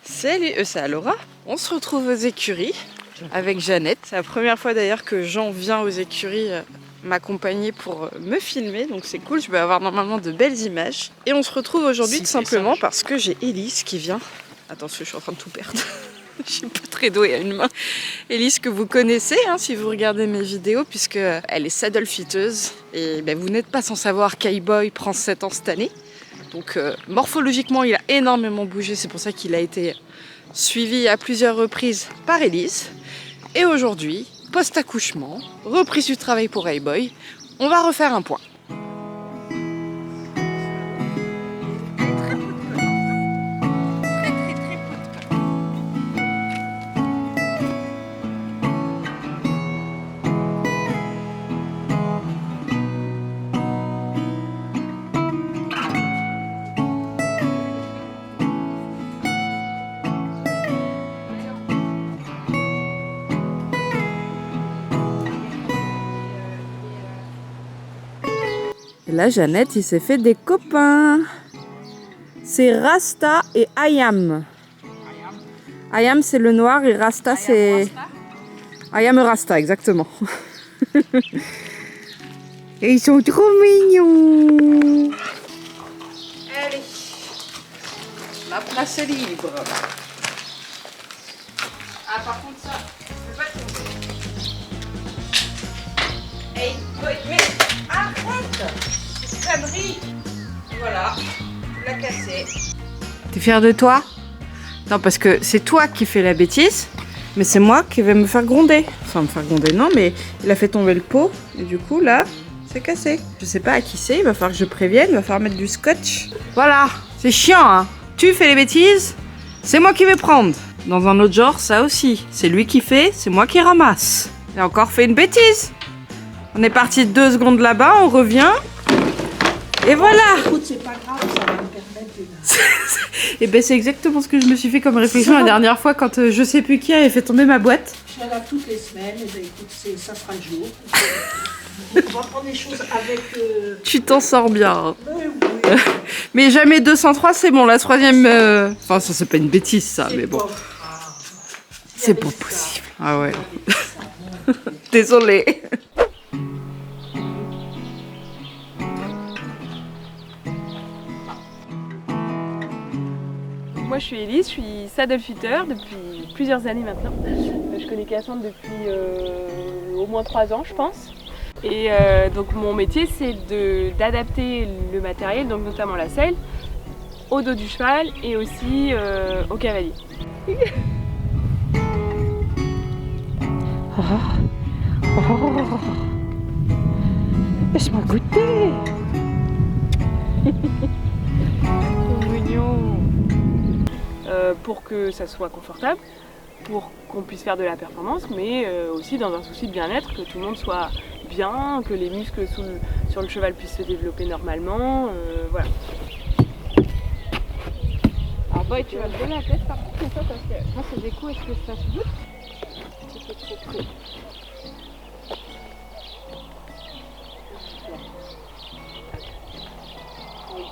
Salut, c'est Alora. On se retrouve aux écuries avec Jeannette. C'est la première fois d'ailleurs que Jean vient aux écuries m'accompagner pour me filmer, donc c'est cool, je vais avoir normalement de belles images. Et on se retrouve aujourd'hui tout simplement parce que j'ai Élise qui vient. Attention, je suis en train de tout perdre. Je suis pas très douée à une main. Élise que vous connaissez si vous regardez mes vidéos, puisque elle est saddle fitteuse. Et vous n'êtes pas sans savoir qu'Highboy prend 7 ans cette année. Donc morphologiquement il a énormément bougé, c'est pour ça qu'il a été suivi à plusieurs reprises par Élise. Et aujourd'hui, post-accouchement, reprise du travail pour Highboy, on va refaire un point. Et là, Jeannette, il s'est fait des copains. C'est Rasta et Ayam. Ayam, c'est le noir et Rasta, c'est... Ayam et Rasta, exactement. Et ils sont trop mignons. Allez, la place est libre. Ah, par contre, ça, je peux pas tomber. Hey, mais arrête! Connerie! Voilà, tu l'as cassé. T'es fière de toi? Non, parce que c'est toi qui fais la bêtise, mais c'est moi qui vais me faire gronder. Enfin, me faire gronder, non, mais il a fait tomber le pot, et du coup, là, c'est cassé. Je sais pas à qui c'est, il va falloir que je prévienne, il va falloir mettre du scotch. Voilà, c'est chiant, hein. Tu fais les bêtises, c'est moi qui vais prendre. Dans un autre genre, ça aussi. C'est lui qui fait, c'est moi qui ramasse. Il a encore fait une bêtise. On est parti 2 secondes là-bas, on revient. Et voilà. Écoute, c'est pas grave, ça va me permettre de... Et ben c'est exactement ce que je me suis fait comme réflexion la dernière fois quand je sais plus qui avait fait tomber ma boîte. Je suis là toutes les semaines, et écoute, ça sera le jour. On va prendre les choses avec... Tu t'en sors bien. Oui. Mais jamais 203, c'est bon, la troisième... Enfin, ça c'est pas une bêtise ça, mais bon. C'est pas possible. Ah ouais. Désolée. Moi je suis Élise, je suis saddle fitter depuis plusieurs années maintenant. Je connais Cassandre depuis au moins 3 ans je pense. Et donc mon métier c'est d'adapter le matériel, donc notamment la selle, au dos du cheval et aussi au cavalier. Laisse-moi goûter. Trop mignon. Pour que ça soit confortable, pour qu'on puisse faire de la performance, mais aussi dans un souci de bien-être, que tout le monde soit bien, que les muscles sur le cheval puissent se développer normalement, voilà. Alors Boy, tu vas me donner la tête par contre, parce que moi ces échos, est-ce que ça se doute? C'est trop près.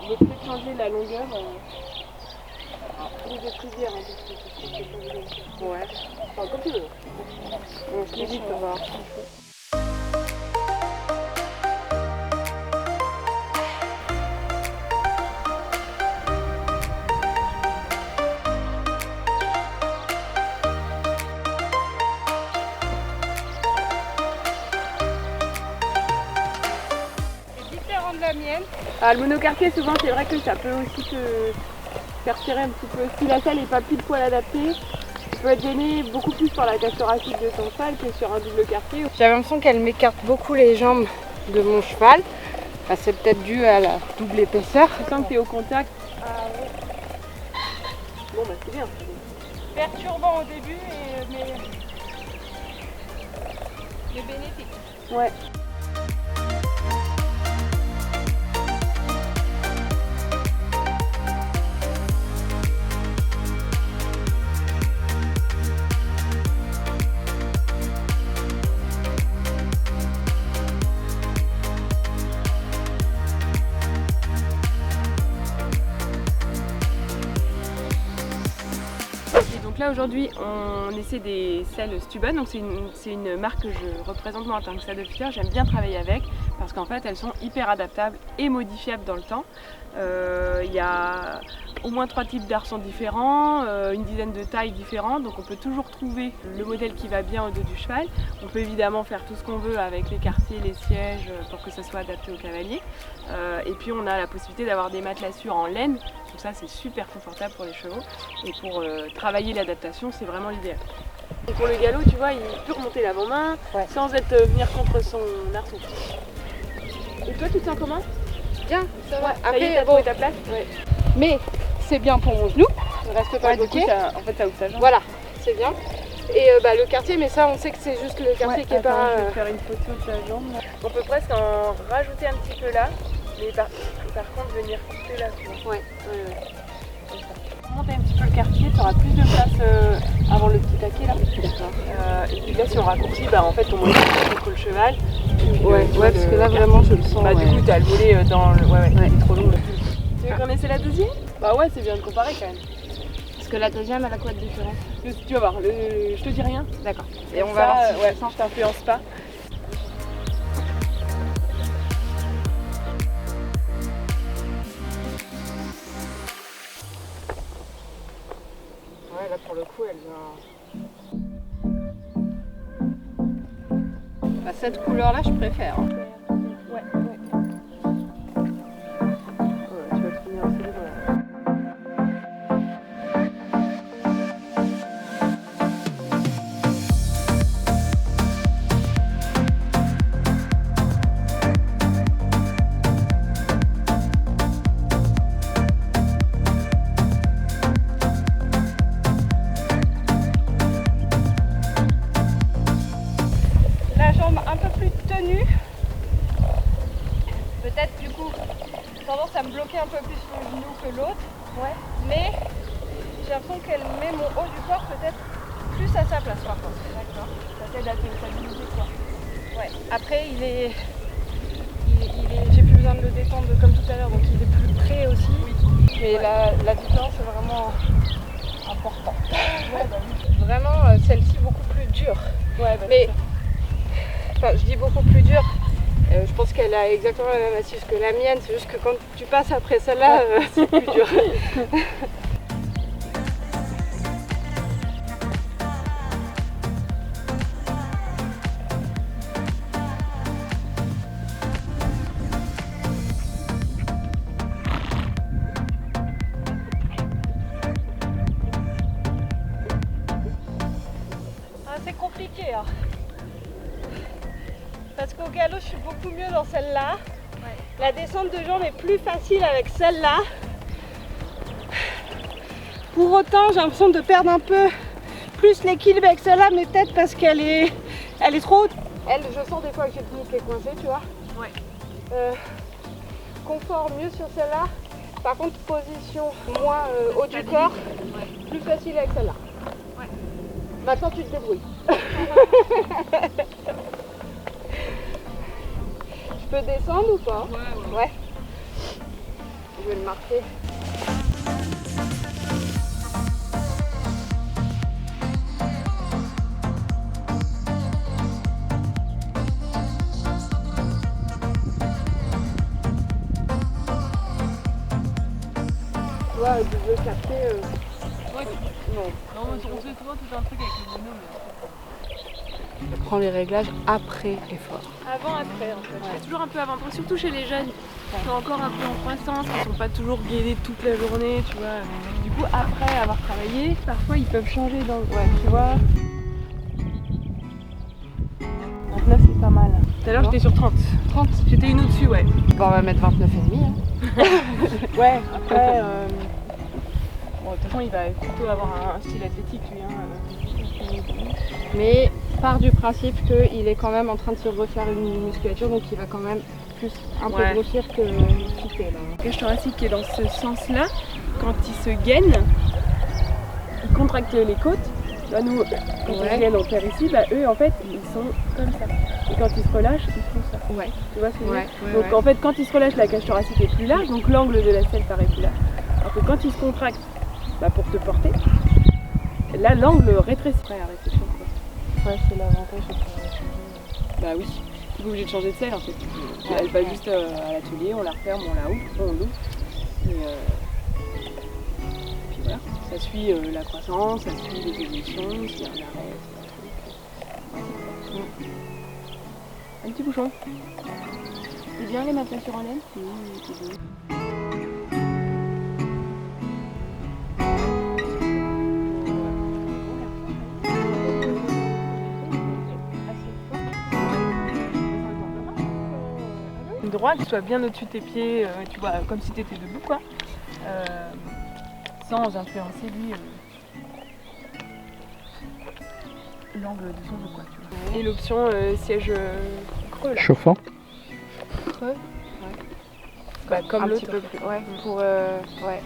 Je vais peut-être changer la longueur. Plus de plusieurs, ouais. Enfin, comme tu veux. On se limite pour voir. C'est différent de la mienne. Ah, le monocarquet, souvent, c'est vrai que ça peut aussi te faire tirer un petit peu. Si la selle n'est pas pile poil adaptée, tu peux être gêné beaucoup plus par la cassure acide de ton cheval que sur un double quartier. J'avais l'impression qu'elle m'écarte beaucoup les jambes de mon cheval. Enfin, c'est peut-être dû à la double épaisseur. Tu sens que tu es au contact. Ah oui. Bon bah c'est bien. Perturbant au début, mais bénéfique. Ouais. là aujourd'hui on essaie des selles Stubborn, donc c'est une marque que je représente moi en tant que saddle fitter. J'aime bien travailler avec parce qu'en fait elles sont hyper adaptables et modifiables dans le temps. Il y a au moins 3 types d'arçons différents, une dizaine de tailles différentes, donc on peut toujours trouver le modèle qui va bien au dos du cheval. On peut évidemment faire tout ce qu'on veut avec les quartiers, les sièges pour que ça soit adapté au cavalier. Et puis on a la possibilité d'avoir des matelassures en laine, donc ça c'est super confortable pour les chevaux. Et pour travailler l'adaptation, c'est vraiment l'idéal. Et pour le galop, tu vois, il peut remonter l'avant-main sans venir contre son arçon. Et toi, tu te sens comment? Bien, ça va. Après, t'as trouvé ta place? Mais c'est bien pour mon genou, je reste pas bloqué. En fait, ça ouvre ta jambe. Voilà, c'est bien. Et le quartier, mais ça on sait que c'est juste le quartier qui est pas... Je vais faire une photo de ta jambe. On peut presque en rajouter un petit peu là, mais par contre venir couper là. Ouais. Monter un petit peu le quartier, tu auras plus de place avant le petit taquet là. D'accord. Et puis là si on raccourcit, en fait on monte contre le cheval. Ouais, parce que là vraiment je le sens. Du coup tu as le volet dans le... Ouais, il est trop long. Tu veux qu'on essaie la deuxième? Bah ouais, c'est bien de comparer quand même. Parce que la deuxième elle a quoi de différent? Tu vas voir, je te dis rien. D'accord. Et on va voir si je t'influence pas. Ouais, là pour le coup elle vient... cette couleur là je préfère. Ouais. Tu vas te finir aussi là. Un peu plus tenue, peut-être du coup tendance à me bloquer un peu plus le genou que l'autre, mais j'ai l'impression qu'elle met mon haut du corps peut-être plus à sa place par contre. D'accord. Ça t'aide à te stabiliser quoi. Ouais. Après j'ai plus besoin de le détendre comme tout à l'heure, donc il est plus près aussi. Oui. Mais la différence est vraiment importante. Vraiment celle-ci beaucoup plus dure. Mais enfin, je dis beaucoup plus dure, je pense qu'elle a exactement la même assise que la mienne, c'est juste que quand tu passes après celle-là, c'est plus dur. C'est compliqué, hein. Parce qu'au galop, je suis beaucoup mieux dans celle-là. La descente de jambe est plus facile avec celle-là. Pour autant, j'ai l'impression de perdre un peu plus l'équilibre avec celle-là, mais peut-être parce qu'elle est trop haute. Elle, je sens des fois que j'ai le genou qui est coincé, tu vois. Confort mieux sur celle-là. Par contre, position moins haut du corps, plus facile avec celle-là. Maintenant, tu te débrouilles. Je peux descendre ou pas? Ouais. Je vais le marquer. Tu vois, double café. Non, on se fait souvent tout un truc avec le mono, Je prends les réglages après effort. Avant-après en fait. C'est toujours un peu avant, surtout chez les jeunes qui sont encore un peu en croissance, qui ne sont pas toujours gainés toute la journée, tu vois. Du coup, après avoir travaillé, parfois ils peuvent changer d'angle, tu vois. 29 c'est pas mal. Tout à l'heure j'étais sur 30. 30. J'étais une au-dessus, ouais. Bon, on va mettre 29,5. Hein. Ouais, après... Bon, de toute façon, il va plutôt avoir un style athlétique, lui. Mais part du principe qu'il est quand même en train de se refaire une musculature, donc il va quand même plus un peu grossir que fitter. Le cage thoracique qui est dans ce sens-là, quand il se gaine, il contracte les côtes. Bah, nous, quand on se gaine en terre ici, eux, en fait, ils sont comme ça. Et quand ils se relâchent, ils font ça. Tu vois ce que je veux dire ? Donc, en fait, quand ils se relâchent, la cage thoracique est plus large, donc l'angle de la selle paraît plus large. Alors que quand ils se contractent, pour te porter, là, l'angle rétrécit. Ouais, la réflexion, quoi. Ouais, c'est l'avantage de pouvoir changer. Bah oui, tu es obligé de changer de selle en fait. Elle passe juste à l'atelier, on la referme, on la ouvre, on l'ouvre. Et puis voilà, ça suit la croissance, ça suit les évolutions, s'il y a un arrêt, s'il y a un truc. Un petit bouchon. C'est bien les matelas sur haleine? Oui, c'est bien. Droit, que tu sois bien au-dessus de tes pieds, tu vois, comme si tu étais debout, quoi. Sans influencer lui l'angle de son dos, quoi, tu vois. Et l'option siège creux, là. Chauffant. Creux. Ouais. Bah, comme un l'autre. petit peu plus. Ouais, pour ouais.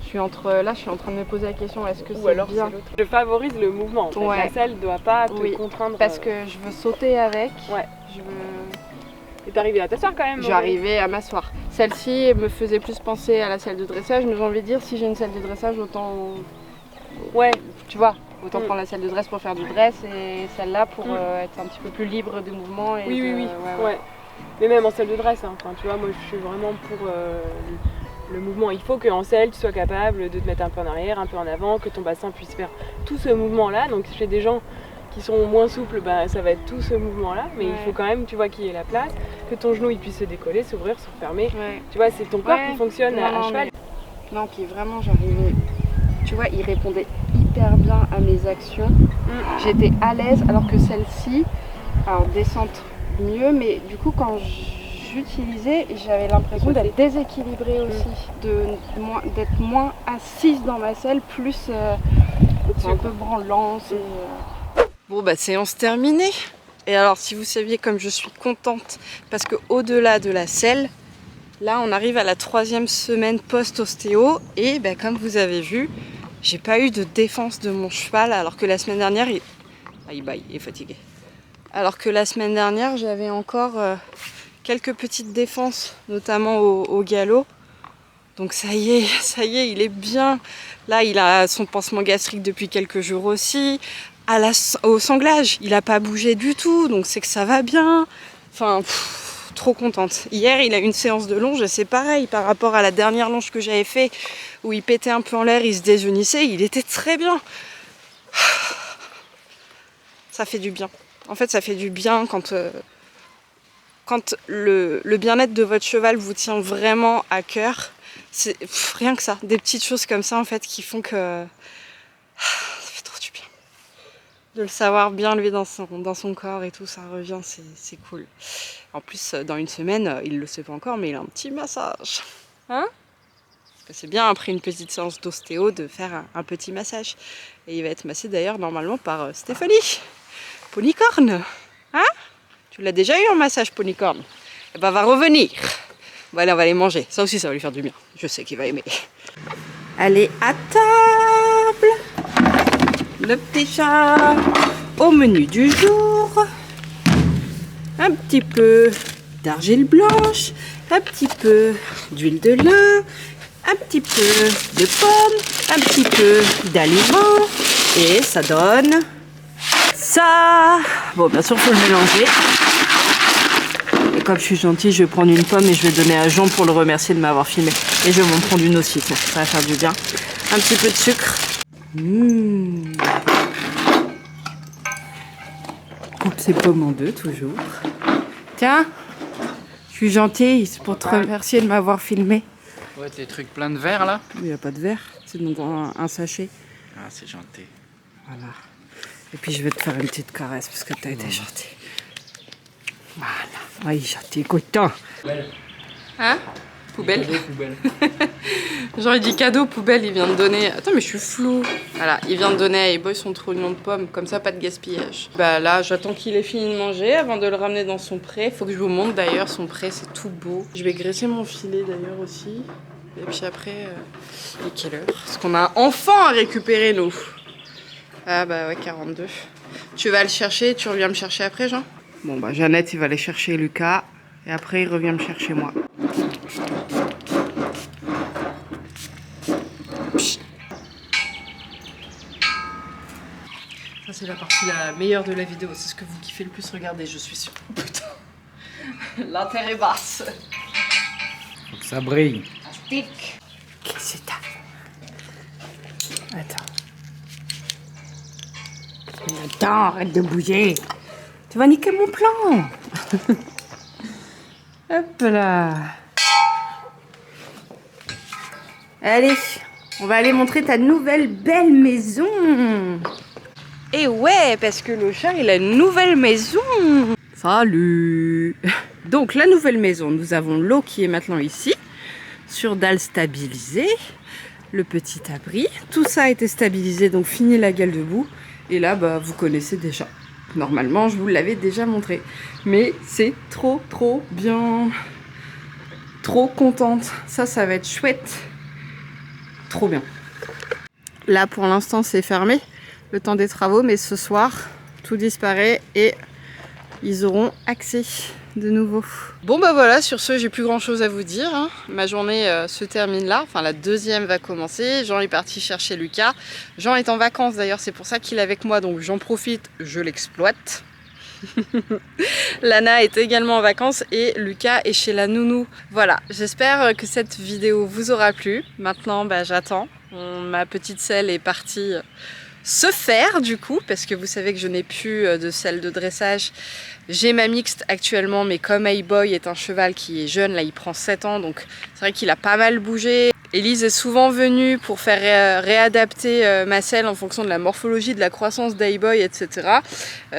Je suis en train de me poser la question, est-ce que Ou c'est alors bien? c'est l'autre. Je favorise le mouvement. En fait. Ouais. La selle ne doit pas te Oui, contraindre. Parce que je veux sauter avec. Ouais. Je veux... Et t'arrives à t'asseoir quand même. J'arrivais à m'asseoir. Celle-ci me faisait plus penser à la selle de dressage, mais j'ai envie de dire, si j'ai une selle de dressage, autant... Ouais. Tu vois, autant prendre la selle de dress pour faire du dress et celle-là pour être un petit peu plus libre de mouvement. Et Oui, de... oui. Ouais. Mais même en selle de dress, hein. Enfin, tu vois, moi je suis vraiment pour le mouvement. Il faut qu'en selle, tu sois capable de te mettre un peu en arrière, un peu en avant, que ton bassin puisse faire tout ce mouvement-là. Donc chez des gens qui sont moins souples, bah, ça va être tout ce mouvement-là. Mais il faut quand même, tu vois, qu'il y ait la place, que ton genou il puisse se décoller, s'ouvrir, se refermer. Ouais. Tu vois, c'est ton corps qui fonctionne à cheval. Mais... Non, qui vraiment, j'arrivais... Tu vois, il répondait hyper bien à mes actions. J'étais à l'aise, alors que celle-ci, alors descente mieux, mais du coup, quand j'utilisais, j'avais l'impression d'être déséquilibrée aussi, d'être moins assise dans ma selle, plus un peu branlante. Bon, bah, séance terminée. Et alors, si vous saviez comme je suis contente, parce que au-delà de la selle, là, on arrive à la 3e semaine post-ostéo et bah, comme vous avez vu, j'ai pas eu de défense de mon cheval alors que la semaine dernière, il est fatigué. Alors que la semaine dernière, j'avais encore quelques petites défenses, notamment au galop. Donc ça y est, il est bien. Là, il a son pansement gastrique depuis quelques jours aussi. Au sanglage, il n'a pas bougé du tout, donc c'est que ça va bien. Enfin, trop contente. Hier, il a eu une séance de longe et c'est pareil par rapport à la dernière longe que j'avais fait où il pétait un peu en l'air, il se déjeunissait, il était très bien. Ça fait du bien. En fait, ça fait du bien quand le bien-être de votre cheval vous tient vraiment à cœur. C'est rien que ça, des petites choses comme ça en fait qui font que ça fait trop du bien. De le savoir bien levé dans son corps et tout, ça revient, c'est cool. En plus, dans une semaine, il le sait pas encore, mais il a un petit massage. Hein? Parce que c'est bien après une petite séance d'ostéo de faire un petit massage. Et il va être massé d'ailleurs normalement par Stéphanie. Ponycorn. Hein? Tu l'as déjà eu en massage Ponycorn? Eh ben, va revenir. Bon, allez, on va aller manger. Ça aussi, ça va lui faire du bien. Je sais qu'il va aimer. Allez, à table. Le petit chat. Au menu du jour. Un petit peu d'argile blanche. Un petit peu d'huile de lin. Un petit peu de pommes. Un petit peu d'aliments. Et ça donne... ça. Bon, bien sûr, il faut le mélanger. Et comme je suis gentille, je vais prendre une pomme et je vais donner à Jean pour le remercier de m'avoir filmé. Et je vais m'en prendre une aussi, ça va faire du bien. Un petit peu de sucre. Coupe ses pommes en deux, toujours. Tiens, je suis gentille, c'est pour te remercier de m'avoir filmé. Ouais, tes trucs pleins de verre là? Il n'y a pas de verre, c'est dans un sachet. Ah, c'est gentil. Voilà. Et puis je vais te faire une petite caresse parce que tu as été gentil. Voilà. Oui, gentil, content. Hein? Poubelle. Poubelle. J'aurais dit cadeau, poubelle, il vient de donner. Attends, mais je suis floue. Voilà, il vient de donner à Eboy son trognon de pommes, comme ça, pas de gaspillage. Bah là, j'attends qu'il ait fini de manger avant de le ramener dans son pré. Faut que je vous montre d'ailleurs, son pré, c'est tout beau. Je vais graisser mon filet d'ailleurs aussi. Et puis après, il est quelle heure? Parce qu'on a un enfant à récupérer, nous. Ah bah ouais, 42. Tu vas le chercher, tu reviens me chercher après, Jean? Bon bah Jeannette, il va aller chercher Lucas. Et après, il revient me chercher moi. c'est la partie la meilleure de la vidéo. C'est ce que vous kiffez le plus regarder, je suis sûre. Putain. L'intérêt est basse. Faut que ça brille. Stick. Qu'est-ce que t'as? Attends. Attends, arrête de bouger. Tu vas niquer mon plan. Hop là. Allez, on va aller montrer ta nouvelle belle maison. Et ouais, parce que le chat, il a une nouvelle maison. Salut. Donc, la nouvelle maison, nous avons l'eau qui est maintenant ici, sur dalle stabilisée, le petit abri. Tout ça a été stabilisé, donc fini la gueule de boue. Et là, bah, vous connaissez déjà. Normalement, je vous l'avais déjà montré. Mais c'est trop bien. Trop contente. Ça va être chouette. Trop bien. Là, pour l'instant, c'est fermé. Le temps des travaux. Mais ce soir, tout disparaît et ils auront accès de nouveau. Bon bah voilà, sur ce, j'ai plus grand chose à vous dire. Hein. Ma journée se termine là. Enfin, la deuxième va commencer. Jean est parti chercher Lucas. Jean est en vacances d'ailleurs, c'est pour ça qu'il est avec moi. Donc j'en profite, je l'exploite. Lana est également en vacances et Lucas est chez la nounou. Voilà, j'espère que cette vidéo vous aura plu. Maintenant, bah, j'attends. Ma petite selle est partie se faire du coup, parce que vous savez que je n'ai plus de selle de dressage. J'ai ma mixte actuellement, mais comme A-Boy est un cheval qui est jeune, là il prend 7 ans, donc c'est vrai qu'il a pas mal bougé. Élise est souvent venue pour faire réadapter ma selle en fonction de la morphologie, de la croissance d'A-Boy, etc.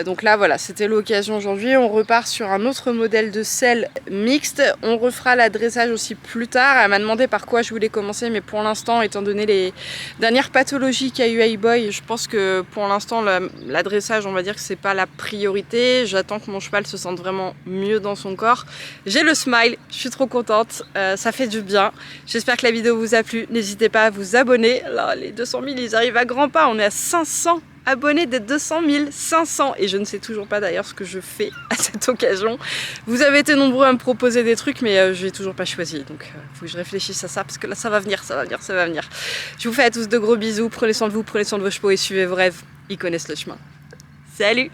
Donc là voilà, c'était l'occasion aujourd'hui. On repart sur un autre modèle de selle mixte. On refera l'adressage aussi plus tard. Elle m'a demandé par quoi je voulais commencer, mais pour l'instant, étant donné les dernières pathologies qu'a eu A-Boy, je pense que pour l'instant, l'adressage, on va dire que c'est pas la priorité. J'attends que mon cheval se sente vraiment mieux dans son corps. J'ai le smile, je suis trop contente. Ça fait du bien. J'espère que la vidéo vous a plu. N'hésitez pas à vous abonner. Là, les 200 000, ils arrivent à grands pas. On est à 500 abonnés des 200 000, 500. Et je ne sais toujours pas d'ailleurs ce que je fais à cette occasion. Vous avez été nombreux à me proposer des trucs, mais je n'ai toujours pas choisi. Donc, il faut que je réfléchisse à ça, parce que là, ça va venir, ça va venir, ça va venir. Je vous fais à tous de gros bisous. Prenez soin de vous, prenez soin de vos chevaux et suivez vos rêves. Ils connaissent le chemin. Salut!